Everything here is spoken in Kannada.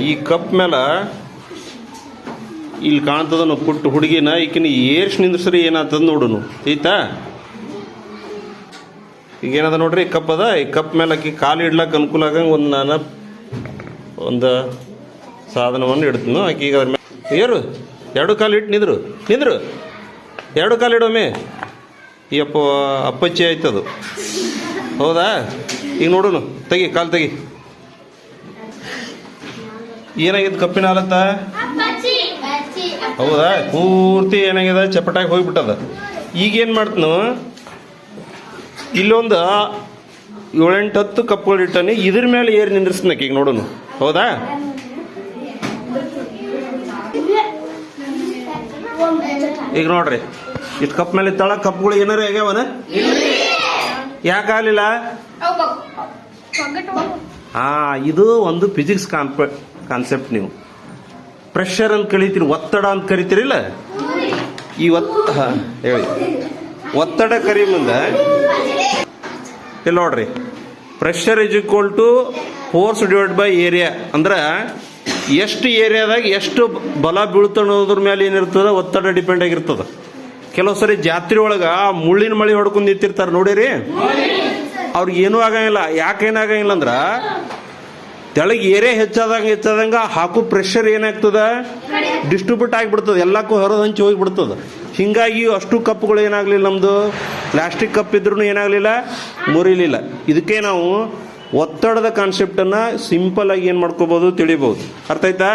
ಈ ಕಪ್ ಮೇಲೆ ಇಲ್ಲಿ ಕಾಣ್ತದ ಪುಟ್ಟ ಹುಡುಗಿನ ಈಕಿನ ಏರ್ಸ್ ನಿಂದ್ರಸ್ರಿ ಏನಾಗ್ತದ ನೋಡುನು ಐತಾ. ಈಗ ಏನದ ನೋಡ್ರಿ ಕಪ್ ಅದ. ಈ ಕಪ್ ಮೇಲೆ ಆಕಿ ಕಾಲು ಇಡ್ಲಕ್ಕೆ ಅನುಕೂಲ ಆಗಂಗೆ ಒಂದು ಸಾಧನವನ್ನು ಇಡ್ತೀನಿ. ಆಕಿ ಈಗ ಅದ್ರ ಮೇಲೆ ಏರು ಎರಡು ಕಾಲು ಇಟ್ಟು ನಿಂದ್ರು ಎರಡು ಕಾಲು ಇಡೊಮ್ಮೆ. ಈ ಅಪ್ಪಚ್ಚಿ ಆಯ್ತದು. ಹೌದಾ? ಈಗ ನೋಡುನು ತೆಗಿ ಕಾಲು ತೆಗಿ. ಏನಾಗಿದೆ ಕಪ್ಪಿನ ಹಾಲತ್ತ? ಹೌದಾ? ಪೂರ್ತಿ ಏನಾಗಿದೆ ಚಪಟಾಗಿ ಹೋಗ್ಬಿಟ್ಟದ. ಈಗೇನು ಮಾಡ್ತೀನು, ಇಲ್ಲೊಂದು 7-8 ಕಪ್ಗಳು ಇಟ್ಟಾನೆ. ಇದ್ರ ಮೇಲೆ ಏರ್ ನಿಂದ್ರಿಸ್ನಕ್ಕೆ ಈಗ ನೋಡೋನು. ಹೌದಾ? ಈಗ ನೋಡ್ರಿ ಇಷ್ಟು ಕಪ್ ಮೇಲೆ ಇತ್ತಾಳ. ಕಪ್ಗಳು ಏನಾರು ಆಗ್ಯಾವನ? ಯಾಕೆ ಆಗಲಿಲ್ಲ? ಇದು ಒಂದು ಫಿಸಿಕ್ಸ್ ಕಾನ್ಸೆಪ್ಟ್. ನೀವು ಪ್ರೆಷರ್ ಅಂತ ಕರಿತೀರಿ, ಒತ್ತಡ ಅಂತ ಕರಿತೀರಿಲ್ಲ. ಈ ಹೇಳಿ ಒತ್ತಡ ಕರಿ ಮುಂದೆ ಇಲ್ಲಿ ನೋಡ್ರಿ, pressure is equal to force divide by area. ಅಂದ್ರೆ ಎಷ್ಟು ಏರಿಯಾದಾಗ ಎಷ್ಟು ಬಲ ಬೀಳ್ತನ್ನೋದ್ರ ಮೇಲೆ ಏನಿರ್ತದ ಒತ್ತಡ ಡಿಪೆಂಡ್ ಆಗಿರ್ತದ. ಕೆಲವು ಸರಿ ಜಾತ್ರೆ ಒಳಗೆ ಮುಳ್ಳಿನ ಮಳಿ ಹೊಡ್ಕೊಂಡು ನಿಂತಿರ್ತಾರೆ ನೋಡಿರಿ, ಅವ್ರಿಗೆ ಏನೂ ಆಗಂಗಿಲ್ಲ. ಯಾಕೇನಾಗಂಗಿಲ್ಲ ಅಂದ್ರೆ ತೆಳಗೆ ಏರಿಯಾ ಹೆಚ್ಚಾದಂಗೆ ಹಾಕು ಪ್ರೆಷರ್ ಏನಾಗ್ತದ, ಡಿಸ್ಟ್ರಿಬ್ಯೂಟ್ ಆಗಿಬಿಡ್ತದೆ, ಎಲ್ಲಕ್ಕೂ ಹೊರದು ಹಂಚಿ ಹೋಗಿಬಿಡ್ತದೆ. ಹೀಗಾಗಿ ಅಷ್ಟು ಕಪ್ಗಳು ಏನಾಗಲಿಲ್ಲ, ನಮ್ಮದು ಪ್ಲಾಸ್ಟಿಕ್ ಕಪ್ ಇದ್ರೂ ಏನಾಗಲಿಲ್ಲ, ಮುರಿಲಿಲ್ಲ. ಇದಕ್ಕೆ ನಾವು ಒತ್ತಡದ ಕಾನ್ಸೆಪ್ಟನ್ನು ಸಿಂಪಲ್ ಆಗಿ ಏನು ಮಾಡ್ಕೋಬೋದು, ತಿಳಿಬೋದು. ಅರ್ಥ ಆಯ್ತಾ?